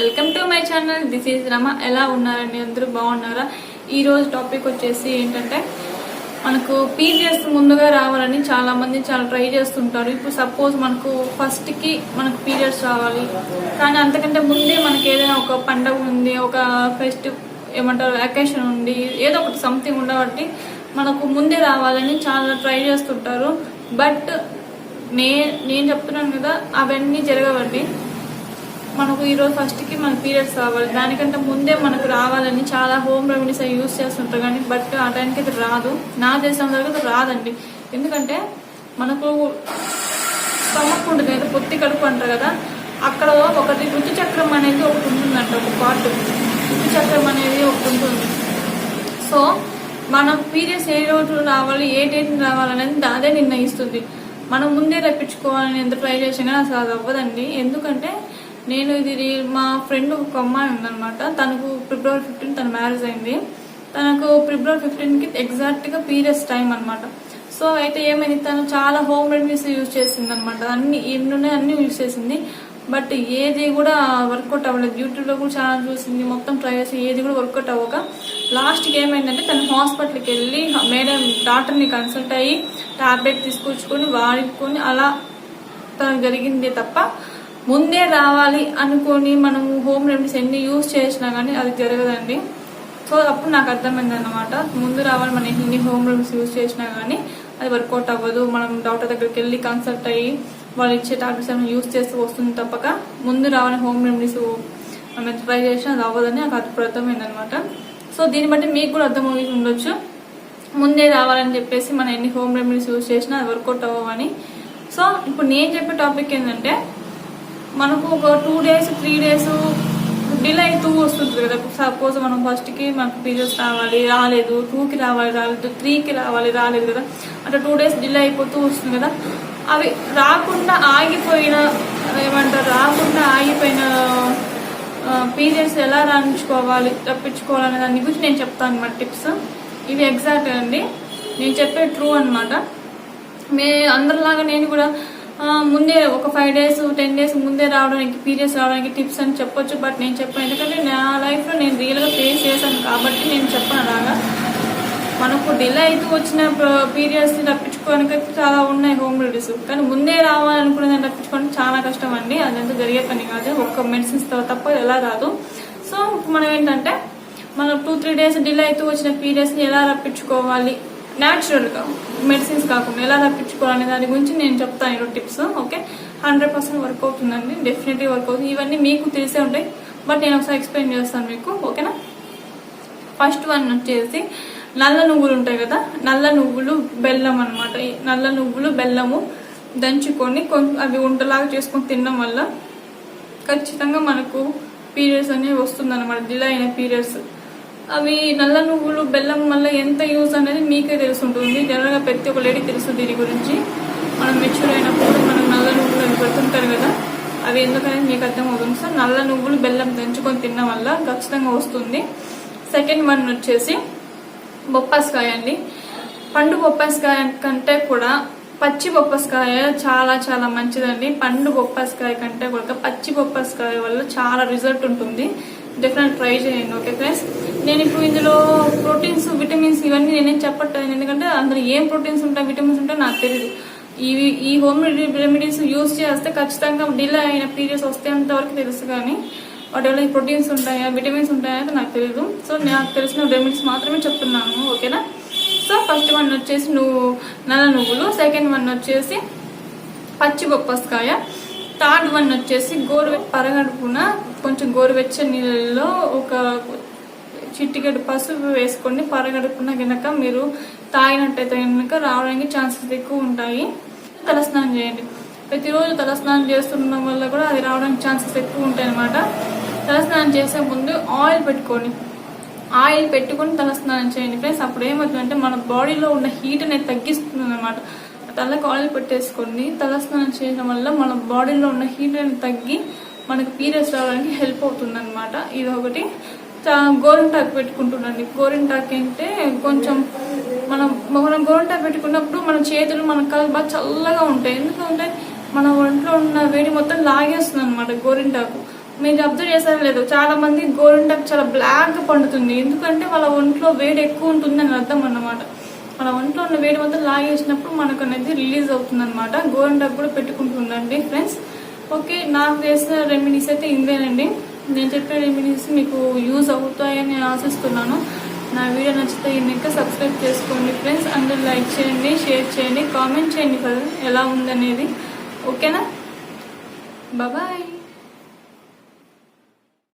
Welcome to my channel. This is Rama. ఎలా ఉన్నారండి? అందరూ బాగున్నారా? ఈ రోజు టాపిక్ వచ్చేసి ఏంటంటే, మనకు పీరియడ్స్ ముందుగా రావాలని చాలా మంది చాలా ట్రై చేస్తుంటారు. ఇప్పుడు సపోజ్ మనకు ఫస్ట్ కి మనకు పీరియడ్స్ రావాలి, కానీ అంతకంటే ముందే మనకి ఏదైనా ఒక పండగ ఉంది, ఒక ఫెస్టివ్ ఏమంటారు అకేషన్ ఉంది, ఏదో ఒకటి సంథింగ్ ఉండబట్టి మనకు ముందే రావాలని చాలా ట్రై చేస్తుంటారు. బట్ నేను చెప్తున్నాను కదా, అవన్నీ జరగవండి. మనకు ఈరోజు ఫస్ట్కి మనకు పీరియడ్స్ రావాలి, దానికంటే ముందే మనకు రావాలని చాలా హోమ్ రెమెడీస్ అవి యూజ్ చేస్తుంటారు. కానీ బట్ ఆ టైంకి అయితే రాదు. నా దేశం వరకు రాదండి. ఎందుకంటే మనకు స్టమక్ ఉంటుంది కదా, పొత్తి కడుపు అంటారు కదా, అక్కడ ఒకటి ఋతు చక్రం అనేది ఒకటి ఉంటుందంట. ఒక పార్ట్ ఋతు చక్రం అనేది ఒకటి ఉంటుంది. సో మనం పీరియడ్స్ ఏ రోజు రావాలి, ఏ డేట్ రావాలనేది అదే నిర్ణయిస్తుంది. మనం ముందే రప్పించుకోవాలని ఎంత ట్రై చేసినా అసలు అది అవ్వదండి. ఎందుకంటే నేను ఇది మా ఫ్రెండ్ ఒక అమ్మాయి ఉందనమాట. తనకు ఫిబ్రవరి 15 తన మ్యారేజ్ అయింది. తనకు ఫిబ్రవరి 15కి ఎగ్జాక్ట్గా పీరియడ్స్ టైం అనమాట. సో అయితే ఏమైంది, తను చాలా హోమ్ రెమెడీస్ యూజ్ చేసింది అనమాట. అన్ని అన్ని యూజ్ చేసింది. బట్ ఏది కూడా వర్కౌట్ అవ్వలేదు. యూట్యూబ్లో కూడా చాలా చూసింది, మొత్తం ట్రై చేసి ఏది కూడా వర్కౌట్ అవ్వక లాస్ట్కి ఏమైందంటే తను హాస్పిటల్కి వెళ్ళి మేడం డాక్టర్ని కన్సల్ట్ అయ్యి టాబ్లెట్ తీసుకొచ్చుకొని వాడుకొని అలా తనకు జరిగింది తప్ప ముందే రావాలి అనుకొని మనము హోమ్ రెమెడీస్ ఎన్ని యూజ్ చేసినా కానీ అది జరగదండి. సో అప్పుడు నాకు అర్థమైంది అనమాట, ముందు రావాలి మనం ఎన్ని హోమ్ రెమెడీస్ యూజ్ చేసినా కానీ అది వర్కౌట్ అవ్వదు. మనం డాక్టర్ దగ్గరికి వెళ్ళి కన్సల్ట్ అయ్యి వాళ్ళు ఇచ్చే టాబ్లెట్స్ ఏమైనా యూజ్ చేస్తూ వస్తుంది తప్పక ముందు రావాలని హోమ్ రెమెడీస్ మనం ట్రై చేసినా అది అవ్వదని నాకు అప్పుడు అర్థమైంది అనమాట. సో దీన్ని బట్టి మీకు కూడా అర్థమవుతూ ఉండొచ్చు, ముందే రావాలని చెప్పేసి మనం ఎన్ని హోమ్ రెమెడీస్ యూజ్ చేసినా అది వర్కౌట్ అవ్వని. సో ఇప్పుడు నేను చెప్పే టాపిక్ ఏంటంటే, మనకు ఒక 2 days 3 days డిలే అవుతూ వస్తుంది కదా. సపోజ్ మనం ఫస్ట్కి మనకు పీరియడ్స్ రాలేదు, 2కి రాలేదు, 3కి రాలేదు కదా. అట్లా 2 days డిలే అయిపోతూ వస్తుంది కదా. అవి రాకుండా ఆగిపోయిన పీరియడ్స్ ఎలా రప్పించుకోవాలనే దాని గురించి నేను చెప్తాను అనమాట టిప్స్. ఇవి ఎగ్జాక్ట్ అండి, నేను చెప్పే ట్రూ అనమాట. అందరిలాగా నేను కూడా ముందే ఒక 5 days 10 days ముందే రావడానికి పీరియడ్స్ రావడానికి టిప్స్ అని చెప్పొచ్చు. బట్ నేను చెప్పాను, ఎందుకంటే నా లైఫ్లో నేను రియల్గా ఫేస్ చేశాను కాబట్టి నేను చెప్పాను. అలాగా మనకు డిలే అయితే వచ్చిన పీరియడ్స్ని తప్పించుకోవడానికి చాలా ఉన్నాయి హోమ్ రెమెడీస్. కానీ ముందే రావాలనుకునే దాన్ని తప్పించుకోవడానికి చాలా కష్టం అండి. అదంతా జరిగే పని కాదు, ఒక్క మెడిసిన్స్ తప్ప ఎలా రాదు. సో మనం ఏంటంటే, మనం 2-3 days డిలే అయితే వచ్చిన పీరియడ్స్ని ఎలా రప్పించుకోవాలి, న్యాచురల్గా మెడిసిన్స్ కాకుండా ఎలా తప్పించుకోవాలనే దాని గురించి నేను చెప్తాను ఈరోజు టిప్స్. ఓకే, 100% వర్క్ అవుతుందండి, డెఫినెట్లీ వర్క్ అవుతుంది. ఇవన్నీ మీకు తెలిసే ఉంటాయి, బట్ నేను ఒకసారి ఎక్స్ప్లెయిన్ చేస్తాను మీకు. ఓకేనా? ఫస్ట్ వన్ వచ్చేసి నల్ల నువ్వులు ఉంటాయి కదా, నల్ల నువ్వులు బెల్లం అనమాట. నల్ల నువ్వులు బెల్లము దంచుకొని అవి వంటలాగా చేసుకొని తినడం వల్ల ఖచ్చితంగా మనకు పీరియడ్స్ అనేవి వస్తుంది అనమాట, డిలే అయిన పీరియడ్స్. అవి నల్ల నువ్వులు బెల్లం వల్ల ఎంత యూజ్ అనేది మీకే తెలుసుంటుంది. జనరల్గా ప్రతి ఒక్క లేడీ తెలుసు దీని గురించి. మనం మెచ్యూర్ అయినప్పుడు మనం నల్ల నువ్వులు అవి పెడుతుంటారు కదా, అవి ఎందుకనేది మీకు అర్థమవుతుంది. సో నల్ల నువ్వులు బెల్లం దంచుకొని తినడం వల్ల ఖచ్చితంగా వస్తుంది. సెకండ్ వన్ వచ్చేసి బొప్పాస్కాయ అండి. పండు బొప్పాస్కాయ కంటే కూడా పచ్చి బొప్పాస్కాయ చాలా చాలా మంచిదండి. పండు బొప్పాస్కాయ కంటే కూడా పచ్చి బొప్పాస్కాయ వల్ల చాలా రిజల్ట్ ఉంటుంది. డెఫినెట్ ట్రై చేయండి. ఓకే ఫ్రెండ్స్, నేను ఇప్పుడు ఇందులో ప్రోటీన్స్ విటమిన్స్ ఇవన్నీ నేనేం చెప్పట్లేదు, ఎందుకంటే అందులో ఏం ప్రోటీన్స్ ఉంటాయి విటమిన్స్ ఉంటాయి నాకు తెలియదు. ఈ హోమ్ రెమెడీస్ యూజ్ చేస్తే ఖచ్చితంగా డిలే అయిన పీరియడ్స్ వస్తేంత వరకు తెలుసు, కానీ వాటి వల్ల ప్రోటీన్స్ ఉంటాయా విటమిన్స్ ఉంటాయా అయితే నాకు తెలియదు. సో నాకు తెలిసిన రెమెడీస్ మాత్రమే చెప్తున్నాను. ఓకేనా? సో ఫస్ట్ వన్ వచ్చేసి నల్ల నువ్వులు, సెకండ్ వన్ వచ్చేసి పచ్చి బొప్పాస్కాయ, థర్డ్ వన్ వచ్చేసి పరగడుపున కొంచెం గోరువెచ్చని నీళ్ళలో ఒక చిట్టిగడ్డ పసుపు వేసుకొని పరగడుపున కనుక మీరు తాగినట్టయితే కనుక రావడానికి ఛాన్సెస్ ఎక్కువ ఉంటాయి. తలస్నానం చేయండి. ప్రతిరోజు తలస్నానం చేస్తుండడం వల్ల కూడా అది రావడానికి ఛాన్సెస్ ఎక్కువ ఉంటాయి అన్నమాట. తలస్నానం చేసే ముందు ఆయిల్ పెట్టుకొని తలస్నానం చేయండి ఫ్రెండ్స్. అప్పుడు ఏమవుతుందంటే మన బాడీలో ఉన్న హీట్ అనేది తగ్గిస్తుంది అనమాట. తలకు ఆయిల్ పెట్టేసుకొని తలస్నానం చేయడం వల్ల మన బాడీలో ఉన్న హీట్ అనేది తగ్గి మనకు పీరియడ్స్ రావడానికి హెల్ప్ అవుతుంది అనమాట. ఇది ఒకటి. గోరింటాకు పెట్టుకుంటుండండి. గోరింటాకు అంటే కొంచెం మనం గోరింటాకు పెట్టుకున్నప్పుడు మన చేతులు మన కాళ్ళు బాగా చల్లగా ఉంటాయి. ఎందుకంటే మన ఒంట్లో ఉన్న వేడి మొత్తం లాగేస్తుంది అనమాట గోరింటాకు. మీరు అబ్జర్వ్ చేసారో లేదు, చాలా మంది గోరింటాకు చాలా బ్లాక్గా పండుతుంది. ఎందుకంటే వాళ్ళ ఒంట్లో వేడి ఎక్కువ ఉంటుందని అర్థం అన్నమాట. మన ఒంట్లో ఉన్న వేడి మొత్తం లాగేసినప్పుడు మనకు అనేది రిలీజ్ అవుతుంది అనమాట. గోరింటాకు కూడా పెట్టుకుంటుందండి ఫ్రెండ్స్. ఓకే, నాకు చేసిన రెమెడీస్ అయితే ఇవేనండి. నేను చెప్పే రెమెడీస్ మీకు యూజ్ అవుతాయని నేను ఆశిస్తున్నాను. నా వీడియో నచ్చితే ఇంకా సబ్స్క్రైబ్ చేసుకోండి ఫ్రెండ్స్. అందరూ లైక్ చేయండి, షేర్ చేయండి, కామెంట్ చేయండి ఎలా ఉందనేది. ఓకేనా, బాయ్.